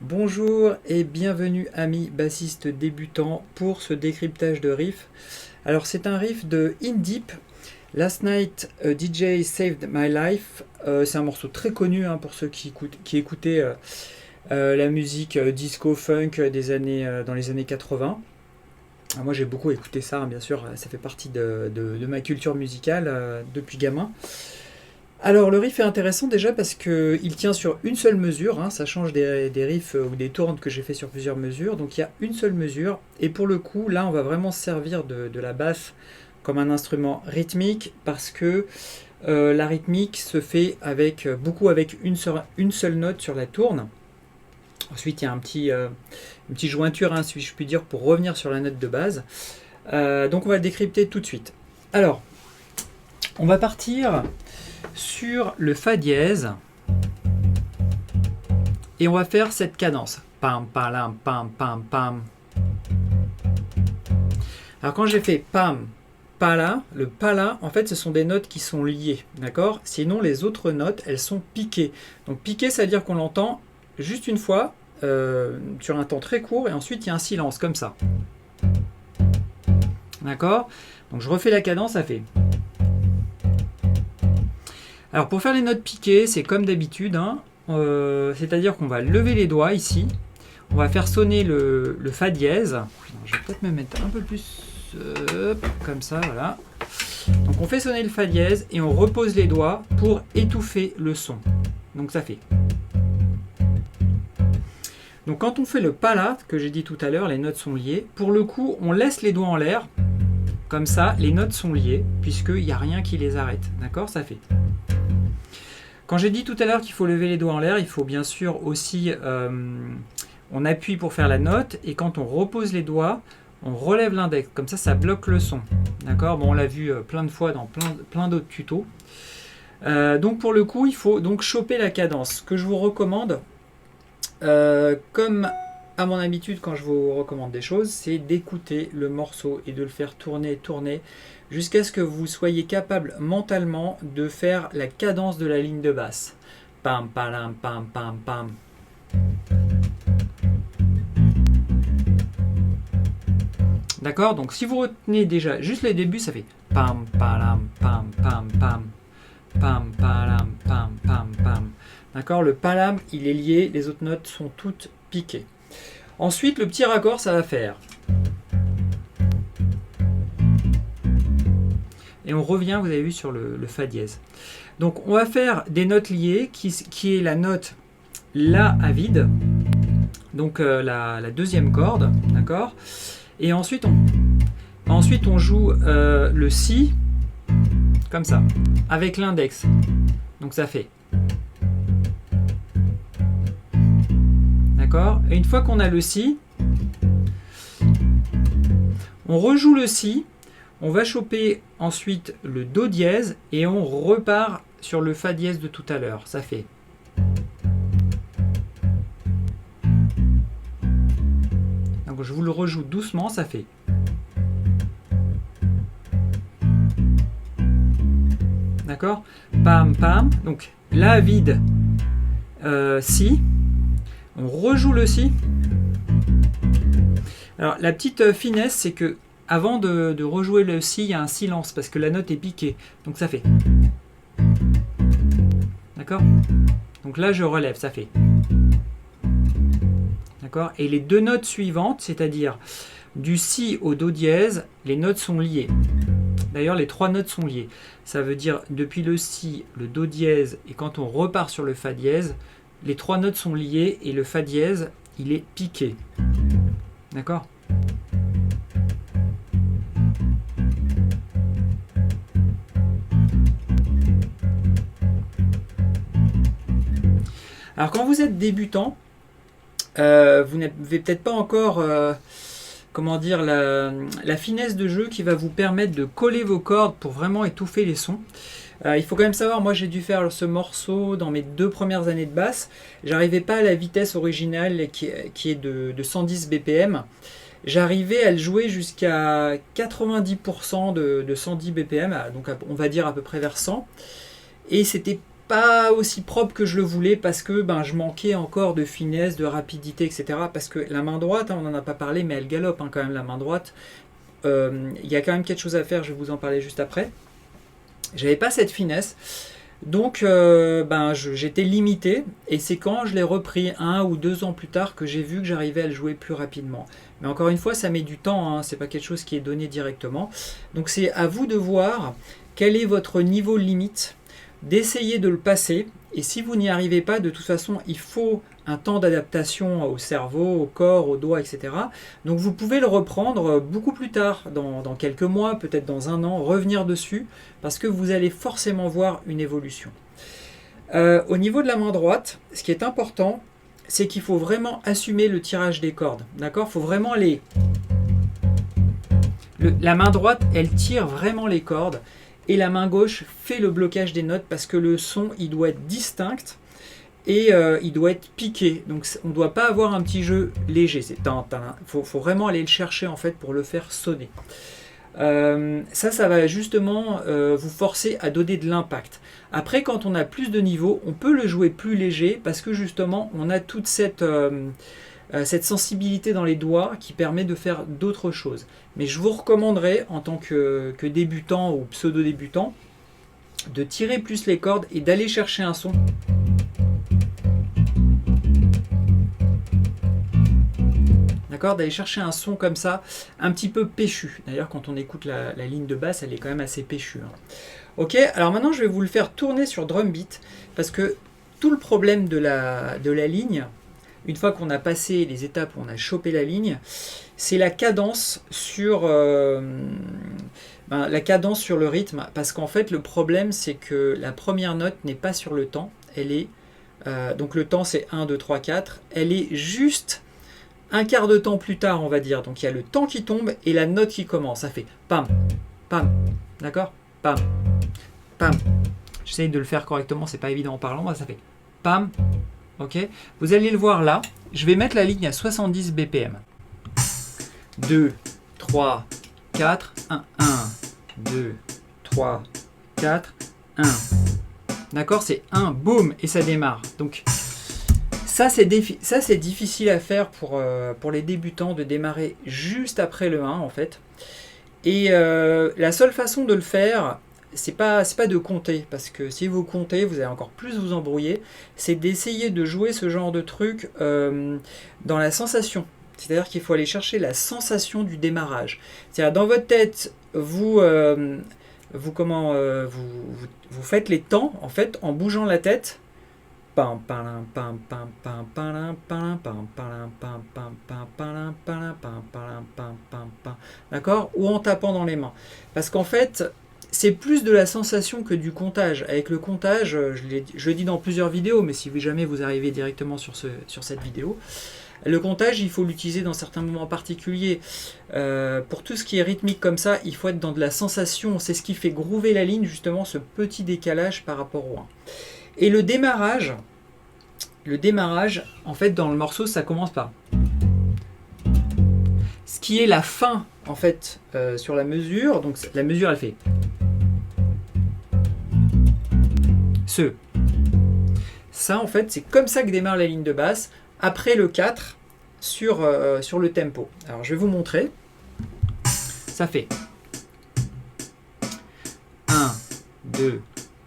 Bonjour et bienvenue amis bassistes débutants pour ce décryptage de riff. Alors c'est un riff de In Deep, Last Night a DJ Saved My Life. C'est un morceau très connu pour ceux qui écoutaient la musique disco funk dans les années 80. Alors, moi j'ai beaucoup écouté ça, bien sûr, ça fait partie de ma culture musicale depuis gamin. Alors le riff est intéressant déjà parce qu'il tient sur une seule mesure, ça change des riffs ou des tournes que j'ai fait sur plusieurs mesures, donc il y a une seule mesure, et pour le coup là on va vraiment se servir de la basse comme un instrument rythmique parce que la rythmique se fait beaucoup avec une seule note sur la tourne. Ensuite il y a une petite jointure, si je puis dire, pour revenir sur la note de base. Donc on va le décrypter tout de suite. Alors on va partir sur le Fa dièse et on va faire cette cadence. Pam, palam, pam, pam, pam. Alors quand j'ai fait pam, pala, le pala, en fait ce sont des notes qui sont liées, d'accord? Sinon les autres notes, elles sont piquées. Donc piqué, ça veut dire qu'on l'entend juste une fois, sur un temps très court, et ensuite il y a un silence, comme ça. D'accord? Donc je refais la cadence, ça fait... Alors pour faire les notes piquées, c'est comme d'habitude, c'est-à-dire qu'on va lever les doigts ici, on va faire sonner le Fa dièse, je vais peut-être me mettre un peu plus comme ça, voilà. Donc on fait sonner le Fa dièse et on repose les doigts pour étouffer le son. Donc ça fait. Donc quand on fait le pala, que j'ai dit tout à l'heure, les notes sont liées, pour le coup on laisse les doigts en l'air, comme ça les notes sont liées, puisqu'il n'y a rien qui les arrête, d'accord? Ça fait. Quand j'ai dit tout à l'heure qu'il faut lever les doigts en l'air, il faut bien sûr aussi, on appuie pour faire la note, et quand on repose les doigts, on relève l'index, comme ça bloque le son. D'accord? Bon, on l'a vu plein de fois dans plein d'autres tutos. Donc pour le coup, il faut donc choper la cadence. Ce que je vous recommande, comme à mon habitude quand je vous recommande des choses, c'est d'écouter le morceau et de le faire tourner, jusqu'à ce que vous soyez capable mentalement de faire la cadence de la ligne de basse. Pam, palam, pam, pam, pam. D'accord? Donc si vous retenez déjà juste les débuts, ça fait pam, palam, pam, pam, pam. Pam, palam, pam, pam, pam. D'accord? Le palam, il est lié, les autres notes sont toutes piquées. Ensuite, le petit raccord, ça va faire... Et on revient, vous avez vu, sur le Fa dièse. Donc on va faire des notes liées, qui est la note La à vide, donc la deuxième corde, d'accord? Et ensuite on joue le Si, comme ça, avec l'index. Donc ça fait. D'accord? Et une fois qu'on a le Si, on rejoue le Si. On va choper ensuite le Do dièse et on repart sur le Fa dièse de tout à l'heure. Ça fait. Donc je vous le rejoue doucement, ça fait. D'accord? Pam, pam. Donc La vide, Si. On rejoue le Si. Alors la petite finesse, c'est que avant de rejouer le Si, il y a un silence parce que la note est piquée. Donc ça fait. D'accord? Donc là, je relève, ça fait. D'accord? Et les deux notes suivantes, c'est-à-dire du Si au Do dièse, les notes sont liées. D'ailleurs, les trois notes sont liées. Ça veut dire depuis le Si, le Do dièse, et quand on repart sur le Fa dièse, les trois notes sont liées et le Fa dièse, il est piqué. D'accord? Alors quand vous êtes débutant, vous n'avez peut-être pas encore la finesse de jeu qui va vous permettre de coller vos cordes pour vraiment étouffer les sons. Il faut quand même savoir, moi j'ai dû faire ce morceau dans mes 2 premières années de basse. J'arrivais pas à la vitesse originale qui est de 110 BPM. J'arrivais à le jouer jusqu'à 90% de 110 BPM, donc on va dire à peu près vers 100. Et c'était pas aussi propre que je le voulais parce que je manquais encore de finesse, de rapidité, etc. Parce que la main droite, on n'en a pas parlé, mais elle galope quand même la main droite. Il y a quand même quelque chose à faire, je vais vous en parler juste après. J'avais pas cette finesse. Donc j'étais limité et c'est quand je l'ai repris 1 ou 2 ans plus tard que j'ai vu que j'arrivais à le jouer plus rapidement. Mais encore une fois, ça met du temps, hein, c'est pas quelque chose qui est donné directement. Donc c'est à vous de voir quel est votre niveau limite, d'essayer de le passer. Et si vous n'y arrivez pas, de toute façon, il faut un temps d'adaptation au cerveau, au corps, aux doigts, etc. Donc vous pouvez le reprendre beaucoup plus tard, dans quelques mois, peut-être dans 1 an, revenir dessus, parce que vous allez forcément voir une évolution. Au niveau de la main droite, ce qui est important, c'est qu'il faut vraiment assumer le tirage des cordes. D'accord ? Il faut vraiment la main droite, elle tire vraiment les cordes, et la main gauche fait le blocage des notes, parce que le son, il doit être distinct, et il doit être piqué. Donc on ne doit pas avoir un petit jeu léger. Il faut vraiment aller le chercher en fait pour le faire sonner. Ça va justement vous forcer à donner de l'impact. Après, quand on a plus de niveau, on peut le jouer plus léger parce que justement on a toute cette sensibilité dans les doigts qui permet de faire d'autres choses. Mais je vous recommanderais en tant que débutant ou pseudo-débutant de tirer plus les cordes et d'aller chercher un son. D'accord, d'aller chercher un son comme ça, un petit peu péchu. D'ailleurs, quand on écoute la ligne de basse, elle est quand même assez péchue. Hein. Ok, alors maintenant, je vais vous le faire tourner sur drum beat, parce que tout le problème de la ligne, une fois qu'on a passé les étapes où on a chopé la ligne, c'est la cadence sur le rythme, parce qu'en fait, le problème, c'est que la première note n'est pas sur le temps, elle est, donc le temps, c'est 1, 2, 3, 4, elle est juste un quart de temps plus tard, on va dire. Donc il y a le temps qui tombe et la note qui commence. Ça fait pam, pam, d'accord, pam, pam. J'essaye de le faire correctement, c'est pas évident en parlant. Ça fait pam, ok. Vous allez le voir là. Je vais mettre la ligne à 70 BPM. 2, 3, 4, 1, 1, 2, 3, 4, 1. D'accord, c'est 1, boum, et ça démarre. Donc ça, c'est difficile à faire pour les débutants de démarrer juste après le 1 en fait. Et la seule façon de le faire, c'est pas de compter, parce que si vous comptez, vous allez encore plus vous embrouiller. C'est d'essayer de jouer ce genre de truc dans la sensation. C'est-à-dire qu'il faut aller chercher la sensation du démarrage. C'est-à-dire dans votre tête, vous faites les temps en fait en bougeant la tête. D'accord ? Ou en tapant dans les mains. Parce qu'en fait, c'est plus de la sensation que du comptage. Avec le comptage, je le dis dans plusieurs vidéos, mais si jamais vous arrivez directement sur cette vidéo, le comptage, il faut l'utiliser dans certains moments particuliers. Pour tout ce qui est rythmique comme ça, il faut être dans de la sensation. C'est ce qui fait groover la ligne, justement, ce petit décalage par rapport au 1. Et le démarrage, en fait, dans le morceau, ça commence par ce qui est la fin, en fait, sur la mesure. Donc, la mesure, elle fait ce. Ça, en fait, c'est comme ça que démarre la ligne de basse, après le 4 sur le tempo. Alors, je vais vous montrer. Ça fait 1, 2,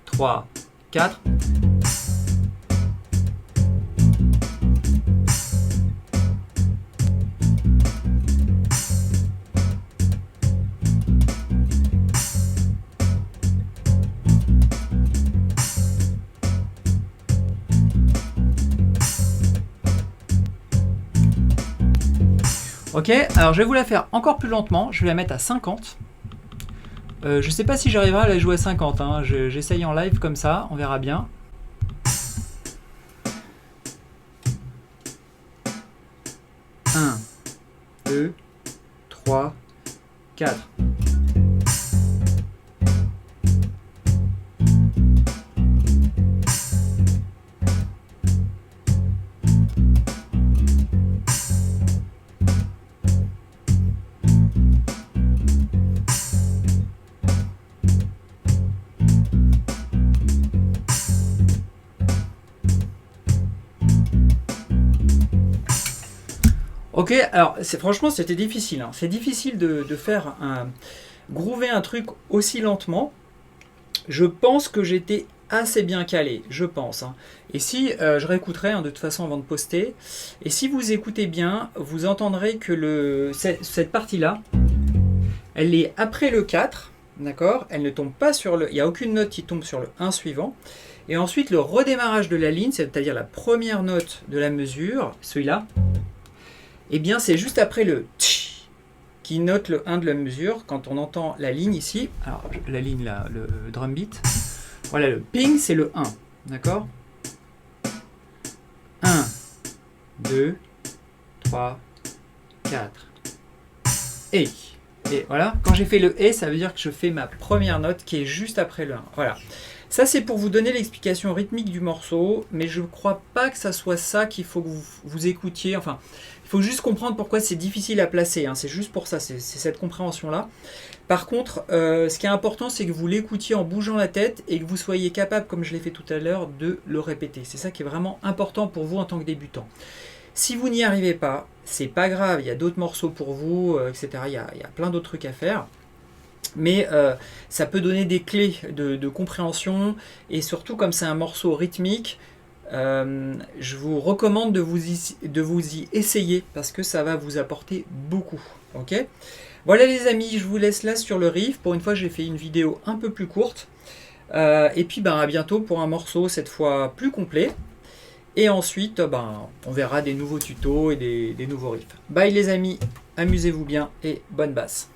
3, 4. Ok, alors je vais vous la faire encore plus lentement, je vais la mettre à 50. Je sais pas si j'arriverai à la jouer à 50, hein. J'essaye en live comme ça, on verra bien. Un, 2, 3, 4. Ok, alors franchement c'était difficile. Hein. C'est difficile de faire groover un truc aussi lentement. Je pense que j'étais assez bien calé, je pense. Hein. Et si je réécouterai hein, de toute façon avant de poster, et si vous écoutez bien, vous entendrez que cette partie-là, elle est après le 4, d'accord? Elle ne tombe pas sur le... Il n'y a aucune note qui tombe sur le 1 suivant. Et ensuite, le redémarrage de la ligne, c'est-à-dire la première note de la mesure, celui-là, eh bien c'est juste après le tch qui note le 1 de la mesure, quand on entend la ligne ici, alors la ligne là, le drum beat, voilà le ping c'est le 1, d'accord? 1, 2, 3, 4, et voilà, quand j'ai fait le et, ça veut dire que je fais ma première note qui est juste après le 1, voilà. Ça c'est pour vous donner l'explication rythmique du morceau, mais je ne crois pas que ça soit ça qu'il faut que vous écoutiez, enfin... Il faut juste comprendre pourquoi c'est difficile à placer, hein. C'est juste pour ça, c'est cette compréhension-là. Par contre, ce qui est important, c'est que vous l'écoutiez en bougeant la tête et que vous soyez capable, comme je l'ai fait tout à l'heure, de le répéter. C'est ça qui est vraiment important pour vous en tant que débutant. Si vous n'y arrivez pas, c'est pas grave, il y a d'autres morceaux pour vous, etc. Il y a plein d'autres trucs à faire. Mais ça peut donner des clés de compréhension, et surtout comme c'est un morceau rythmique, je vous recommande de vous y essayer parce que ça va vous apporter beaucoup. Ok ? Voilà les amis, je vous laisse là sur le riff. Pour une fois, j'ai fait une vidéo un peu plus courte. Et puis à bientôt pour un morceau cette fois plus complet. Et ensuite, on verra des nouveaux tutos et des nouveaux riffs. Bye les amis, amusez-vous bien et bonne basse.